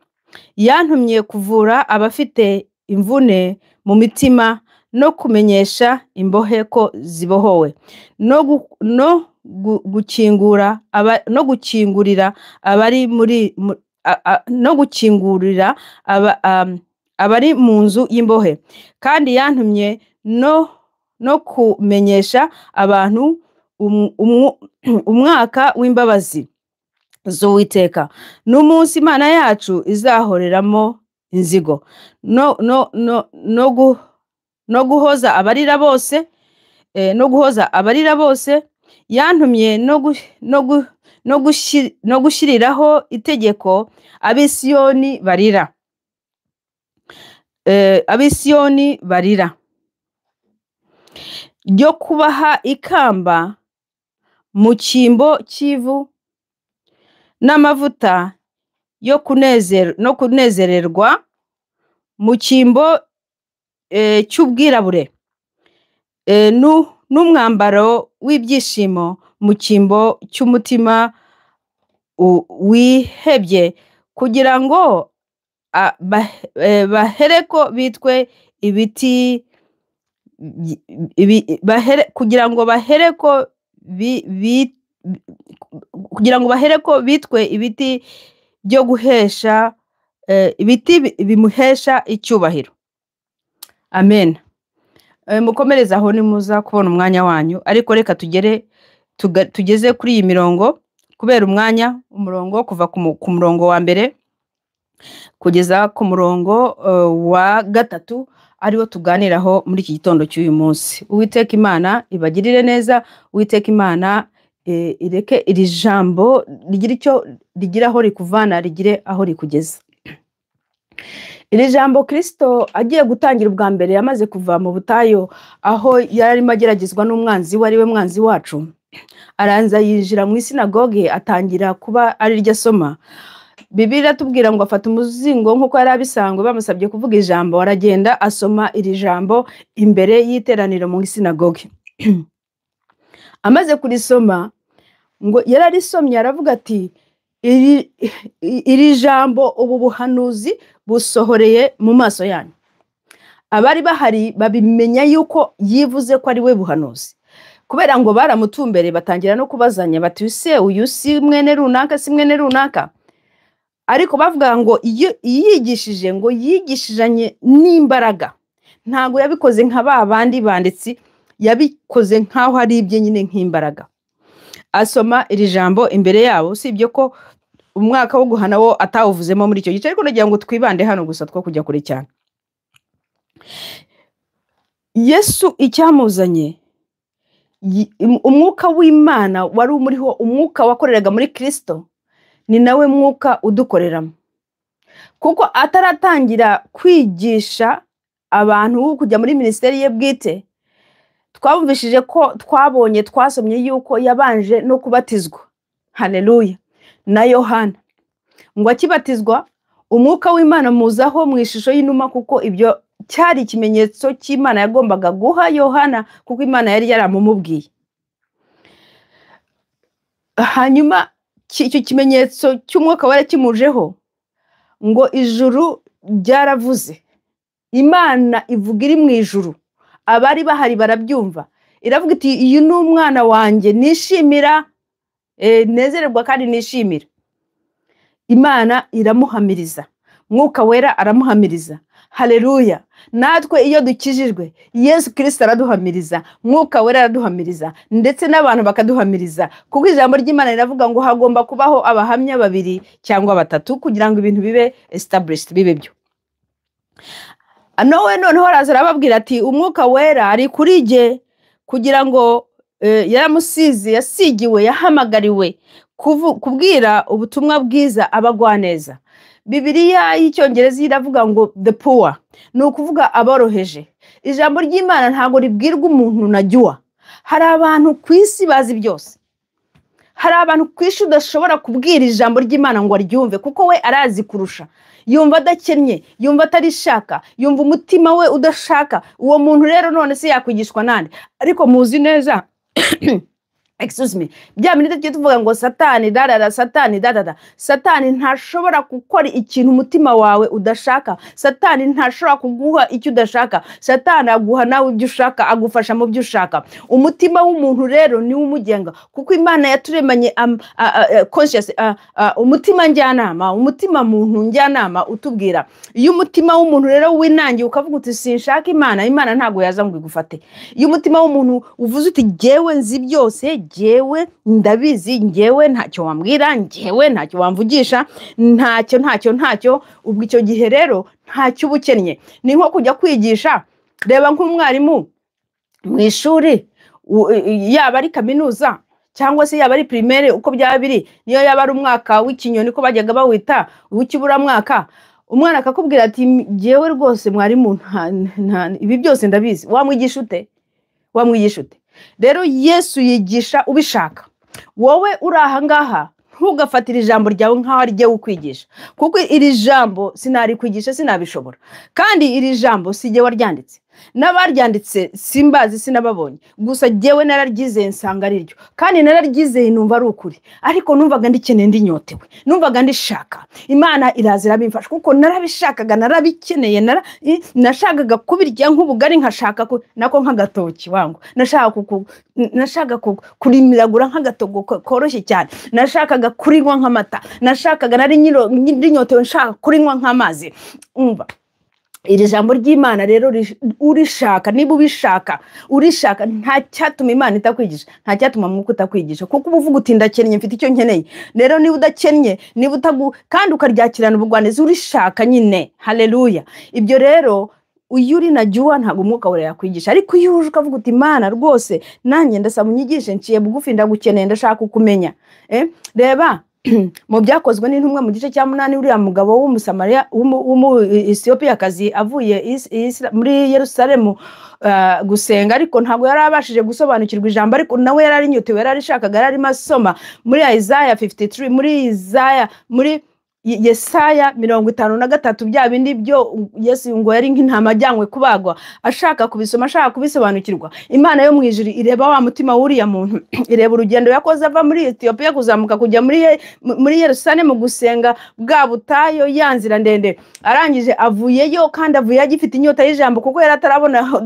Yantumye kuvura abafite imvune mu mitima, no kumenyesha imbohe ko zibohowe, no gukingurira abari mu nzu y'imbohe. Kandi yantumye no kumenyesha abantu umwaka w'imbabazi z'Uwiteka, n'umunsi Imana yacu izahoreramo inzigo, no guhoza abarira bose. Yantumye no gushyiriraho itegeko ab'Isiyoni barira, ryo kubaha ikamba mu cyimbo cy'ivu, n'amavuta yo kunezererwa mu cyimbo cy'ubwirabure, n'umwambaro w'ibyishimo mu cyimbo cy'umutima wihebye, kugira ngo bahereko bitwe ibiti byo guhesha ibiti bimuhesha icyubahiro. Amen. Mukomereze aho nimuza kubona umwanya wanyu, ariko reka tugeze kuri iyi mirongo kubera umurongo kuva ku murongo wa mbere kugeza ku murongo wa 3 ariwo tuganiraho muri iki gitondo cy'uyu munsi. Uwiteka Imana ibagirire neza. Uwiteka Imana ireke iri jambo rigira icyo rigiraho rikuvana, rigire aho rikugeza. Iri jambo Kristo agiye gutangira ubwa mbere, yamaze kuva mu butayu aho yarimo ageragezwa n'umwanzi we, ari we mwanzi wacu. Aranza yinjira mu isinagoge, atangira kuba ari ryo asoma. Bibiliya tubwira ngo afata umuzingo nk'uko yari abisangwe bamusabye kuvuga ijambo, aragenda asoma iri jambo imbere y'iteraniro mu isinagoge. Amaze kurisoma ngo yararisomye, aravuga ati iri jambo ubu buhanuzi busohoreye mu maso yanyu. Abari bahari babimenya yuko yivuze ko ari we buhanuzi, kubera ngo baramutumbere batangira no kubazanya bati use uyu si mwene runaka, si mwene runaka. Ariko bavuga ngo yigishije ngo yigishijanye n'imbaraga, ntago yabikoze nka babandi banditsi, yabikoze nkaho ari ibye nyine nk'imbaraga. Asoma iri jambo imbere yabo, sibyo ko umwaka wo guhana wo atawuvuzemo muri icyo gice, ariko nagira ngo twibande hano gusa two kujya kure cyane. Yesu icyamuzanye, umwuka w'Imana wari umuriho, umwuka wakoreraga muri Kristo, ni nawe mwuka udukoreramo. Kuko ataratangira kwigisha abantu kujya muri ministeri ye bwite, twabumvishije ko twasomye yuko yabanje no kubatizwa. Haleluya. Na Yohana ngo akibatizwa, umwuka w'Imana muzaho mu ishusho y'inuma, kuko ibyo cyari ikimenyetso cy'Imana yagombaga guha Yohana, kuko Imana yari yaramumubwiye. Hanyuma icyo kimenyetso cy'umwuka wera kimujeho, ngo ijuru ryaravuze. Imana ivuga iri mu ijuru, abari bahari barabyumva, iravuga iti uyu ni umwana wanjye nishimira, nezererwa kandi nishimira. Imana iramuhamiriza, mwuka wera aramuhamiriza. Haleluya. Natwe iyo dukijijwe, Yesu Kristo araduhamiriza, mwuka wera araduhamiriza, ndetse n'abantu bakaduhamiriza, kuko ijambo ry'Imana riravuga ngo hagomba kubaho abahamya 2 cyangwa 3 kugira ngo ibintu bibe established, bibe byo. Noneho araza arababwira ati umwuka wera ari kuri jye, kugira ngo yaramusize, yasigiwe, yahamagariwe kubwira ubutumwa bwiza abagwaneza. Bibiliya y'Icyongereza iravuga ngo the poor, ni ukuvuga aboroheje. Ijambo ry'Imana ntabwo ribwirwa umuntu najywa. Hari abantu ku isi bazi byose, hari abantu ku isi udashobora kubwira ijambo ry'Imana ngo aryumve, kuko we arazi kurusha. Yumva adakennye, yumva atarishaka, yumva umutima we udashaka. Uwo muntu rero none se yakwigishwa nande? Ariko muzi neza excuse me, bya minute cyo tuvuga ngo satani dadada, satani dadada. Satani ntashobora gukora ikintu umutima wawe udashaka. Satani ntashobora kuguha icyo udashaka. Satani aguha nawe ibyo ushaka, agufasha mu byo ushaka. Umutima w'umuntu rero ni umugenga, kuko Imana yaturemanye conscious, umutima njyanama, umutima muntu njyanama utubwira. Iyo umutima w'umuntu rero winangiye ukavuga uti sinshaka Imana, Imana ntago yaza ngo igufate. Iyo umutima w'umuntu uvuze uti jewe nzi byose, jewe ndabizi, ngewe ntacyo wambwira, ngewe ntacyo wamvugisha, ntacyo, ubwo icyo gihe rero ntacyo ubukennye. Ni nko kujya kwigisha, reba nk'umwarimu mu ishuri, yaba ari kaminuza cyangwa se yaba ari primaire, uko byaba biri, niyo yaba ari umwaka w'ikinyoni ko bajyaga bawita w'ikiburamwaka, umwana akakubwira ati ngewe rwose mwarimu ibi byose ndabizi. Wamwigisha ute? Wamwigisha ute? Rero Yesu yigisha ubishaka. Wowe uri aha ngaha, ntugafatire ijambo ryawe nkaho ari jye ukwigisha, kuko iri jambo sinari kwigisha, sinabishobora. Kandi iri jambo si jye waryanditse, n'abaryanditse simbazi, sinababonye, gusa jyewe nararyize nsanga ari ryo, kandi nararyize numva ari ukuri. Ariko numvaga ndikeneye, ndinyotewe, numvaga ndishaka. Imana iraza irabimfasha, kuko narabishakaga, narabikeneye, nashakaga kubirya nk'ubugari, nkashaka nako nk'agatoki wangu, nashaka kurimiragura nk'agatogo koroshye cyane, nashakaga kurinywa nk'amata, nashakaga ndinyotewe, nshaka kurinywa nk'amazi. Umva, iri jambo ry'Imana rero urishaka, niba ubishaka, urishaka, nta cyatuma Imana itakwigisha, nta cyatuma mwuka utakwigisha, kuko uvuga uti ndakennye, mfite icyo nkeneye. Rero niba udakennye, niba kandi ukaryakirana ubugwaneza, urishaka nyine. Haleluya. Ibyo rero uyu uri najywa ntabwo umwuka wera yakwigisha. Ariko iyo uje ukavuga uti Imana rwose nanjye ndasaba unyigishe, nciye bugufi, ndagukeneye, ndashaka ukumenya. Reba mu byakozwe n'intumwa mu gice cya 8, uriya mugabo w'umusamariya w'Umuethiopiyakazi avuye muri Yerusalemu gusenga, ariko ntabwo yari abashije gusobanukirwa ijambo, ariko nawe yari arinyotewe, yari arishakaga, yari arimo asoma muri Isaiah 53, muri Yesaya 53, bya bindi byo Yesu ngo yari nk'intama ajyanywe kubagwa, ashaka kubisoma, ashaka kubisobanukirwa. Imana yo mu ijuru ireba wa mutima w'uriya muntu, ireba urugendo yakoze ava muri Ethiopia kuzamuka kujya muri Yerusalemu gusenga, bwa butayo, yanzira ndende. Arangije avuyeyo, kandi avuye agifite inyota y'ijambo, kuko yari atarabona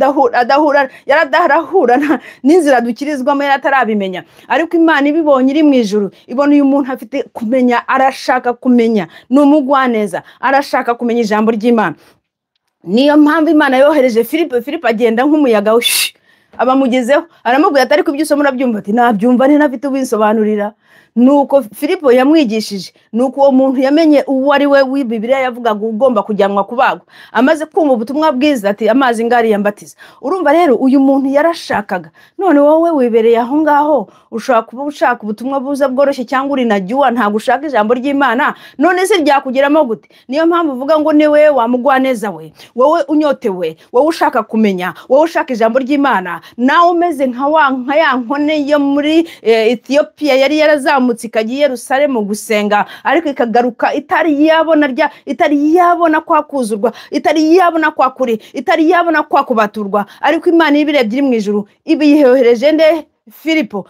yaradarahura n'inzira dukirizwamo, yari atarabimenya. Ariko Imana ibibonye iri mu ijuru, ibona uyu muntu afite kumenya, arashaka kumenya, n'umugwaneza, arashaka kumenya ijambo ry'Imana. Niyo mpamvu Imana yohereje Filipo agenda nk'umuyaga, abamugezeho, aramubwira ati ariko ibyo usoma urabyumva? Ati nabyumva, nafite ubinsobanurira. nuko Filipo yamwigishije, nuko uwo muntu yamenye uwo ari we w'Bibiliya yavugaga ugomba kujyanwa kubagwa. Amaze kumva ubutumwa bwiza ati amazi ngari yambatiza. Urumva rero uyu muntu yarashakaga. None wowe wibereye aho ngaho ushaka kuba ushaka ubutumwa buza bworoshye cyangwa uri najyuwa nta gushaka ijambo ry'Imana, none se ryakugeramo gute? Niyo mpamvu uvuga ngo niwe wamugwaneza we, wowe unyotewe, wowe ushaka kumenya, wowe ushaka ijambo ry'Imana, nawe umeze nka ya nkone yo muri Ethiopia yari yarazamutse ikagiye Yerusalemu gusenga, ariko ikagaruka itari yabona kwa kuzurwa, itari yabona kwa kuri, itari yabona kwa kubaturwa, ariko Imana ibirebye iri mu ijuru ibiyihereje nde Filipo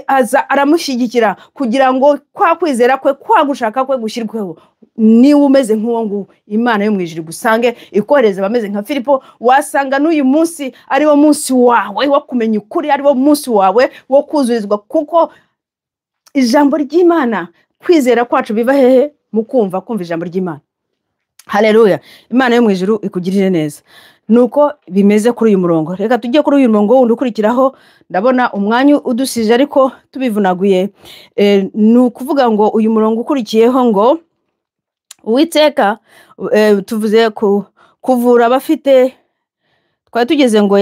aza aramushyigikira kugira ngo kwa kwizera kwe kwa gushaka kwe gushyirweho. Ni umeze nk'uwo ngo Imana yo mu ijuru gusange ikohereza bameze nka Filipo, wasanga n'uyu munsi ari wo munsi wawe wo kumenya ukuri, ari wo munsi wawe wo kuzurizwa, kuko ijambo ry'Imana kwizera kwacu biva hehe? Mu kumva ijambo ry'Imana. Haleluya. Imana yo mu ijuru ikugirire neza. Nuko bimeze kuri uyu murongo. Reka tujye kuri uyu murongo wundi ukurikiraho. Ndabona umwanya udusije ariko tubivunaguye. Ni ukuvuga ngo uyu murongo ukurikiyeho ngo Uwiteka, tuvuze kuvura abafite, twari tugeze ngo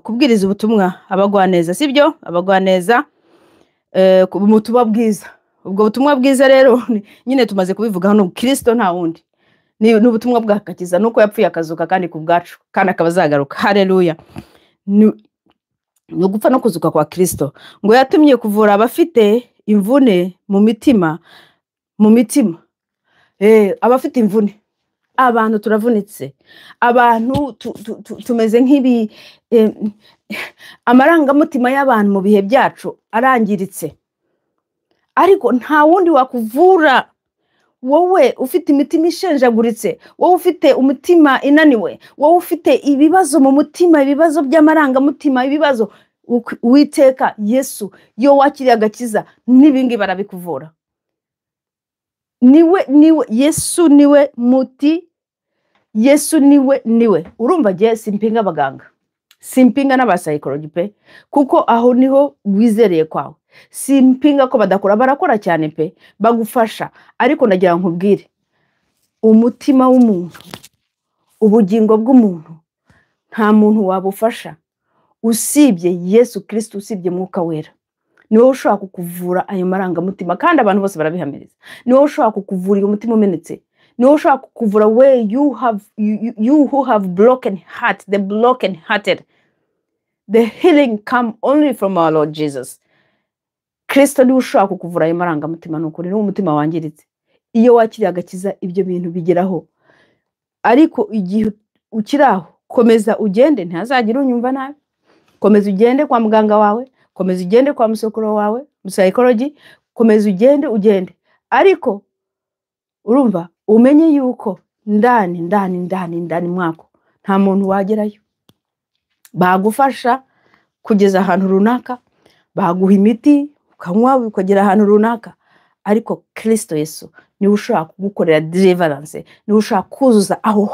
kubwiriza ubutumwa abagwaneza, sibyo? Abagwaneza mu butumwa bwiza. Ubwo butumwa bwiza rero nyine tumaze kubivuga hano, Kristo nta wundi. Ni ubutumwa bw'agakiza, nuko yapfuye akazuka kandi ku bwacu kandi akabazagaruka. Haleluya. Ni ugupfa no kuzuka kwa Kristo. Ngo yatumye kuvura abafite imvune mu mitima. Abafite imvune. Abantu turavunitse. Abantu tumeze nk'ibi amarangamutima y'abantu mu bihe byacu arangiritse. Ariko nta wundi wakuvura. Wowe ufite imitima ishenjaguritse, wowe ufite umutima inaniwe, wowe ufite ibibazo mu mutima, ibibazo by'amarangamutima, ibibazo, Uwiteka Yesu yo wakiriye agakiza n'ibingi barabikuvura. Niwe Yesu niwe muti, Yesu niwe. Urumva je simpinga abaganga, simpinga n'abapsychology pe, kuko aho niho wizereye kwawe. Simpinga ko badakora, barakora cyane pe, bagufasha, ariko nagira nkubwire umutima w'umuntu, ubugingo bw'umuntu, nta muntu wabufasha usibye Yesu Kristo, usibye Mwuka Wera. Niwe ushobora kukuvura ayo marangamutima, kandi abantu bose barabihamiriza. Niwe ushobora kukuvura umutima umenetse. Niwe ushobora kukuvura where you who have broken heart, the broken hearted. The healing come only from our Lord Jesus. Kristo niwe ushobora kukuvura ayo marangamutima, n'ukuri n'umutima wangiritse. Iyo wakiriye agakiza ibyo bintu bigeraho. Ariko igihe ukiraho, komeza ugende, ntazagira unyumva nabi. Komeza ugende kwa muganga wawe, komeza ugende kwa musokoro wawe, psychology, komeza ugende. Ariko urumva umenye yuko ndani mwako nta muntu wagerayo. Bagufasha kugeza ahantu runaka, baguha imiti ukanywa ukagera ahantu runaka, ariko Kristo Yesu niwe ushaka kugukorera deliverance, niwe ushaka kuzuza aho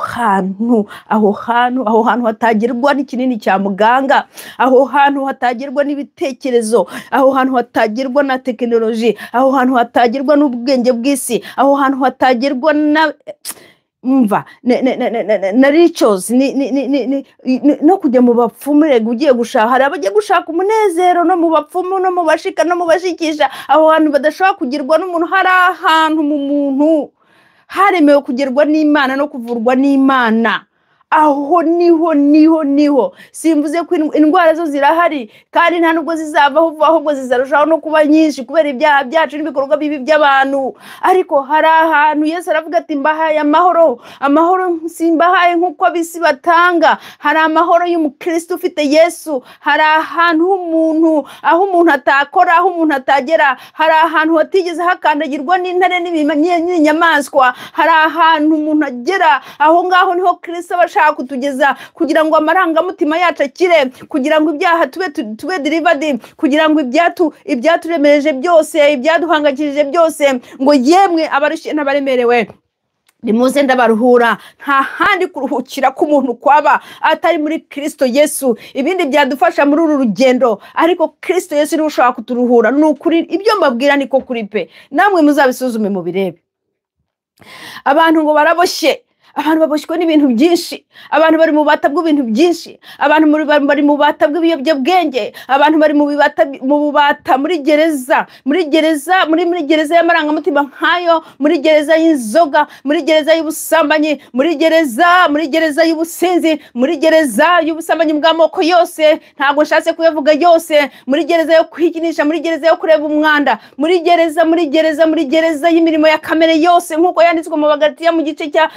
hantu hatagerwa n'ikinini cya muganga, aho hantu hatagerwa n'ibitekerezo, aho hantu hatagerwa na technology, aho hantu hatagerwa n'ubwenge bw'isi, aho hantu hatagerwa na mva na rituals no kujya mu bapfumu. Rego ugiye gushaka, hari abagiye gushaka umunezero no mu bapfumu no mu bashika no mu bashikisha, aho hantu badashobora kugirwa n'umuntu. Hari ahantu mu muntu haremewe kugerwa n'Imana no kuvurwa n'Imana. Aho niho simvuze ko indwara zo zirahari kandi nta nubwo zizavaho, ahubwo zizarushaho no kuba nyinshi kubera ibyaha byacu n'ibikorwa bibi by'abantu. Ariko hari ahantu Yesu aravuga ati mbahaye amahoro simbahaye nk'uko abisi batanga. Hari amahoro y'umukristo ufite Yesu. Hari ahantu aho umuntu atakora, aho umuntu atagera. Hari ahantu hatigeze hakandagirwa n'intare n'inyamaswa. Hari ahantu umuntu agera, aho ngaho niho Kristo abashaka kutugeza, kugira ngo amarangamutima yacu akire, kugira ngo ibyaha tube delivered, kugira ngo ibyaturemereje byose, ibyaduhangakirije byose, ngo yemwe abarushye n'abaremerewe nimuze ndabaruhura. Nta handi kuruhukira k'umuntu kwaba atari muri Kristo Yesu. Ibindi byadufasha muri uru rugendo, ariko Kristo Yesu niwe ushobora kuturuhura. Ni ukuri, ibyo mbabwira niko kuri pe, namwe muzabisuzume mu birebe. Abantu ngo baraboshye, abantu baboshywe n'ibintu byinshi, abantu bari mu bubata bw'ibintu byinshi, abantu bari mu bubata bw'ibiyobyabwenge, abantu bari mu bubata muri gereza y'amarangamutima nkayo, muri gereza y'inzoga, muri gereza y'ubusambanyi, muri gereza y'ubusinzi, muri gereza y'ubusambanyi bw'amoko yose, ntabwo nshatse kuyavuga yose, muri gereza yo kwikinisha, muri gereza yo kureba umwanda, muri gereza y'imirimo ya kamere yose, nk'uko yanditswe mu Bagalatiya mu gice cya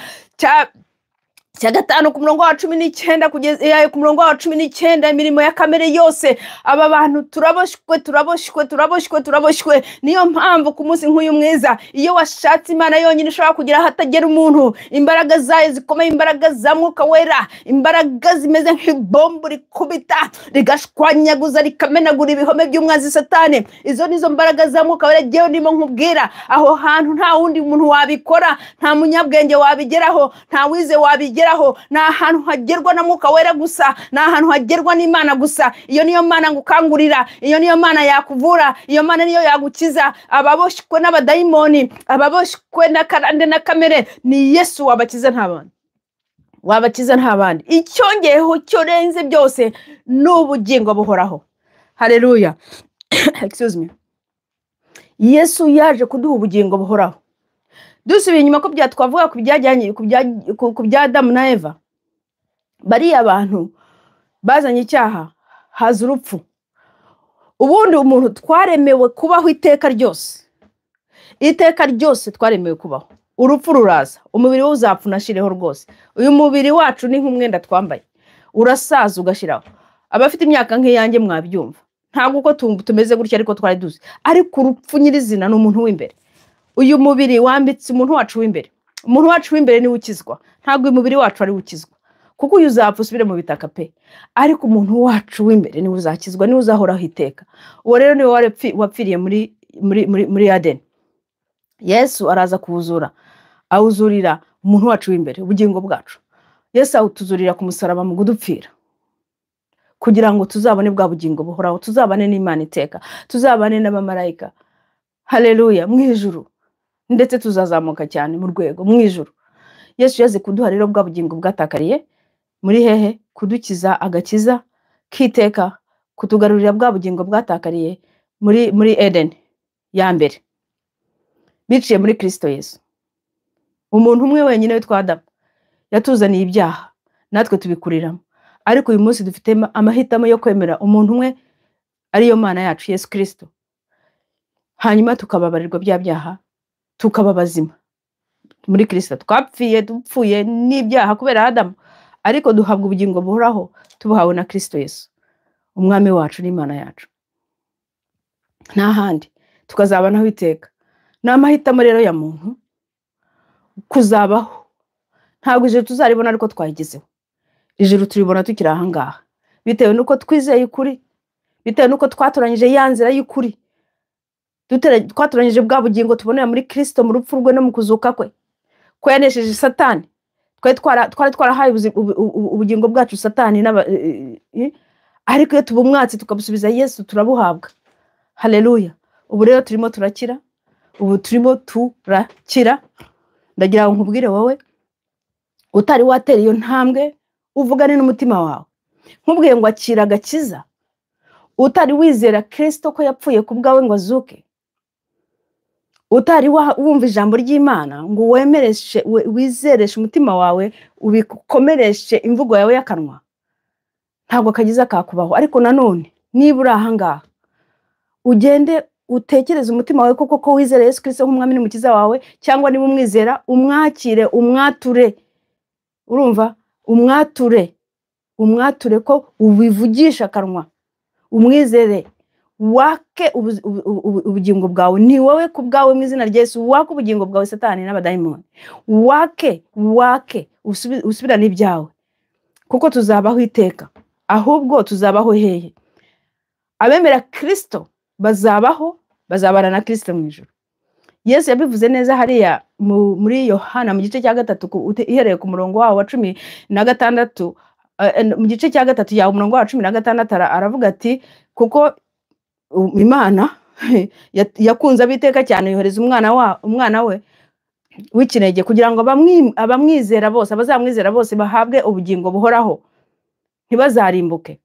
5 ku murongo wa 19 kugeza ku murongo wa 19, imirimo ya kamere yose. Aba bantu turaboshywe. Niyo mpamvu ku munsi nk'uyu mwiza, iyo washatse Imana yonyine ishobora kugira hatagera umuntu, imbaraga zayo zikomeye, imbaraga za Mwuka Wera, imbaraga zimeze nk'ibombo rikubita rigashwanyaguza rikamenagura ibihome by'umwanzi Satani. Izo nizo mbaraga za Mwuka Wera jewe ndimo nkubwira. Aho hantu nta wundi muntu wabikora, nta munyabwenge wabigeraho, nta wize wabigeraho. Ni ahantu hagerwa na Mwuka Wera gusa, ni ahantu hagerwa n'Imana gusa. Iyo niyo Mana ngukangurira, iyo niyo Mana yakuvura, iyo Mana niyo yagukiza. Ababoshywe n'abadayimoni, ababoshywe na karande na kamere, ni Yesu wabakiza, nta bandi. Icyongeyeho cyorenze byose n'ubugingo buhoraho. Haleluya. Excuse me. Yesu yaje kuduha ubugingo buhoraho. Dusubiye inyuma ko twavuga ku bya Adamu na Eva, bariya abantu bazanye icyaha, haza urupfu. Ubundi umuntu twaremewe kubaho iteka ryose twaremewe kubaho. Urupfu ruraza, umubiri we uzapfa unashireho rwose. Uyu mubiri wacu ni nk'umwenda twambaye, urasaza ugashiraho. Abafite imyaka nk'iyanjye mwabyumva, ntabwo uko tumeze gutya ariko twari duzi. Ariko urupfu nyirizina ni umuntu w'imbere. Uyu mubiri wambitse umuntu wacu w'imbere. Umuntu wacu w'imbere ni ukizwa, ntabwo umubiri wacu ari ukizwa, kuko uyu uzapfa usubire mu bitaka pe. Ariko umuntu wacu w'imbere ni uzakizwa, ni uzahoraho iteka. Uwo rero niwe wapfiriye muri Adeni. Yesu araza kuwuzura, awuzurira umuntu wacu w'imbere, ubugingo bwacu. Yesu awutuzurira ku musaraba mu kudupfira, kugira ngo tuzabone bwa bugingo buhoraho, tuzabane n'Imana iteka, tuzabane n'abamarayika. Haleluya, mu ijuru. Ndetse tuzazamuka cyane mu rwego mu ijuru. Yesu yaje kuduha rero bwa bugingo bwatakariye muri hehe, kudukiza agakiza kiteka, kutugarurira bwa bugingo bwatakariye muri Eden ya mbere, biciye muri Kristo Yesu. Umuntu umwe wenyine witwa Adamu yatuzaniye ibyaha, natwe tubikuriramo. Ariko uyu munsi dufite amahitamo yo kwemera umuntu umwe, ariyo Mana yacu Yesu Kristo, hanyuma tukababarirwa bya byaha, tukaba bazima muri Kristo. Dupfuye n'ibyaha kubera Adamu, ariko duhabwa ubugingo buhoraho tubuhawe na Kristo Yesu, umwami wacu n'Imana yacu. Nta handi tukazabanaho iteka. Ni amahitamo rero ya muntu kuzabaho. Ntabwo ijuru tuzaribona ariko twayigezeho. Ijuru turibona tukiri aha ngaha, bitewe nuko twizeye ukuri, bitewe nuko twatoranyije ya nzira y'ukuri, twatoranyije bwa bugingo tubonera muri Kristo mu rupfu rwe no mu kuzuka kwe, ko yanesheje Satani. Twari twarahaye ubugingo bwacu Satani ariko iyo tubumwatse tukabusubiza Yesu turabuhabwa. Haleluya. Ubu rero turimo turakira, ndagira ngo nkubwire wowe utari watera iyo ntambwe, uvugane n'umutima wawe, nkubwiye ngo akira agakiza, utari wizera Kristo ko yapfuye ku bwawe ngo azuke, utari wumva ijambo ry'Imana ngo wizereshe umutima wawe, ubikomereshe imvugo yawe y'akanwa, ntabwo akagiza kakubaho. Ariko nanone niba uri aha ngaha, ugende utekereze umutima wawe koko ko wizera Yesu Kristo nk'umwami n'umukiza wawe, cyangwa niba umwizera umwakire, umwature. Urumva? Umwature ko ubivugisha akanwa, umwizere, wake ubugingo bwawe. Ni wowe ku bwawe mu izina rya Yesu, wake ubugingo bwawe Satani n'abadayimoni, wake usubirane ibyawe, kuko tuzabaho iteka. Ahubwo tuzabaho hehe? Abemera Kristo bazabana na Kristo mu ijuru. Yesu yabivuze neza hariya muri Yohana mu gice cya 3 ihereye ku murongo wawo wa 16 mu gice cya 3 yawo umurongo wa 16 aravuga ati kuko Imana yakunze abiteka cyane yohereza umwana we w'ikinege kugira ngo abamwizera bose abazamwizera bose bahabwe ubugingo buhoraho ntibazarimbuke.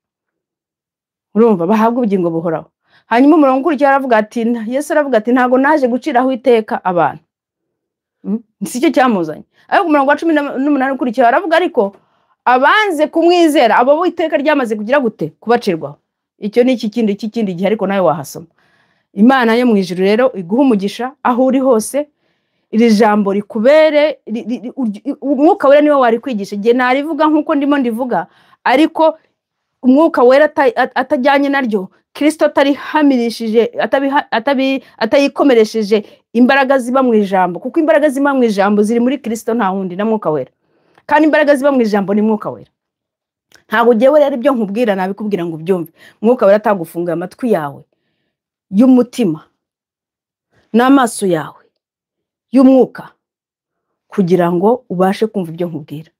Urumva bahabwe ubugingo buhoraho. Hanyuma umurongo ukurikira aravuga ati Yesu aravuga ati ntago naje guciraho iteka abantu. Nicyo cyamuzanye. Ariko umurongo wa 18 ukurikira aravuga ariko abanze kumwizera abo bo iteka ryamaze kugira gute kubacirwaho. Icyo ni ikindi gihe ariko nawe wahasoma. Imana yo mu ijuru rero iguha umugisha aho uri hose, iri jambo rikubere umwuka wera niwe wari kwigisha igihe narivuga nkuko ndimo ndivuga, ariko umwuka wera atajyanye naryo, Kristo atarihamirishije atayikomeresheje imbaraga ziba mu ijambo, kuko imbaraga ziba mu ijambo ziri muri Kristo nta wundi na mwuka wera, kandi imbaraga ziba mu ijambo ni mwuka wera. Ntabwo jewe rero ibyo nkubwira nabikubwira ngo ubyumve. Mwuka wera atagufunga amatwi yawe y'umutima n'amaso yawe y'umwuka kugira ngo ubashe kumva ibyo nkubwira.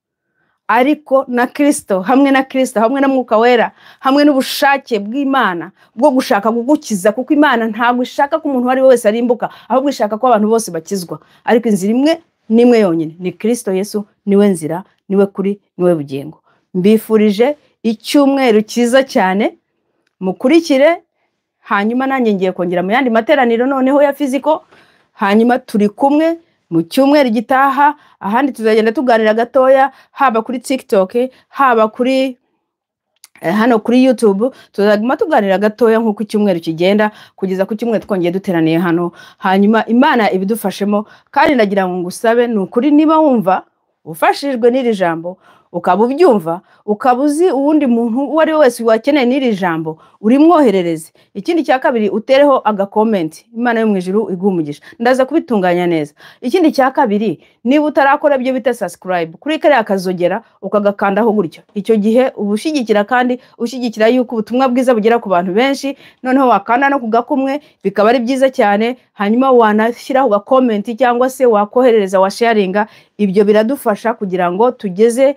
Ariko na Kristo hamwe na mwuka wera hamwe n'ubushake bw'Imana bwo gushaka kugukiza, kuko Imana ntabwo ishaka ko umuntu wari wese arimbuka, ahubwo ishaka ko abantu bose bakizwa. Ariko inzira imwe nimwe yonyine ni Kristo Yesu, niwe nzira, niwe kuri, niwe bugingo. Mbifurije icyumweru cyiza cyane, mukurikire. Hanyuma nanjye ngiye kongera mu yandi materaniro noneho ya fiziko, hanyuma turi kumwe mu cyumweru gitaha. Ahandi tuzagenda tuganira gatoya, haba kuri TikTok, haba kuri hano kuri YouTube, tuzaguma tuganira gatoya nkuko icyumweru kigenda kugeza ku cyumweru twongeye duteraniye hano. Hanyuma Imana ibidufashemo, kandi ndagira ngo ngusabe nukuri niba wumva ufashijwe n'iri jambo, ukaba ubyumva, ukaba uzi uwundi muntu uwo ari wese wakeneye n'iri jambo, urimwoherereze. Ikindi cya kabiri utereho agakomenti. Imana yo mu ijuru igumugisha, ndaza kubitunganya neza. Ikindi cya kabiri, niba utarakora byo bita subscribe kuri kare akazogera ukagakandaho gutyo, icyo gihe ubushigikira kandi ushigikira yuko ubutumwa bwiza bugera ku bantu benshi. Noneho wakanda no kugakumwe bikaba ari byiza cyane. Hanyuma wanashyiraho agakomenti cyangwa se wakoherereza wa sharinga. Ibyo biradufasha kugira ngo tugeze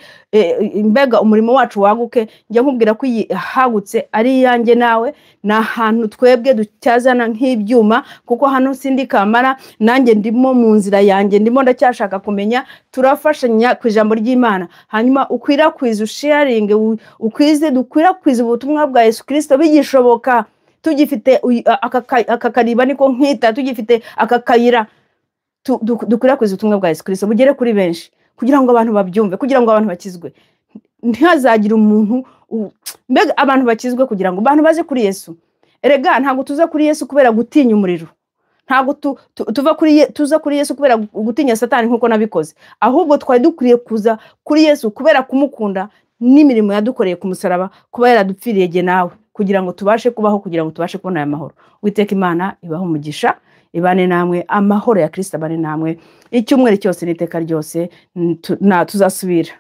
imbega umurimo wacu waguke. Njya nkubwira ko iyi hagutse ari yanjye nawe, na hantu twebwe ducyazana nk'ibyuma, kuko hano sindi kamara, nanjye ndimo mu nzira yanjye, ndimo ndacyashaka kumenya. Turafashanya ku ijambo ry'Imana. Hanyuma ukwirakwiza usharinge, dukwirakwiza ubutumwa bwa Yesu Kristo bigishoboka. Tugifite akakariba niko nkita, tugifite akakayira, dukwirakwiza ubutumwa bwa Yesu Kristo bugere kuri benshi, kugira ngo abantu babyumve, kugira ngo abantu bakizwe. Ntihazagira umuntu mbega abantu bakizwe, kugira ngo abantu baje kuri Yesu. Erega ntabwo tuza kuri Yesu kubera gutinya umuriro, ntabwo tuza kuri Yesu kubera gutinya Satani nkuko nabikoze, ahubwo twari dukwiriye kuza kuri Yesu kubera kumukunda n'imirimo yadukoreye ku musaraba, kuba yaradupfiriye je nawe, kugira ngo tubashe kubaho, kugira ngo tubashe kubona aya mahoro. Uwiteka Imana ibaho umugisha, ibane namwe, amahoro ya Kristo abane namwe icyumweru cyose n'iteka ryose. Tuzasubira.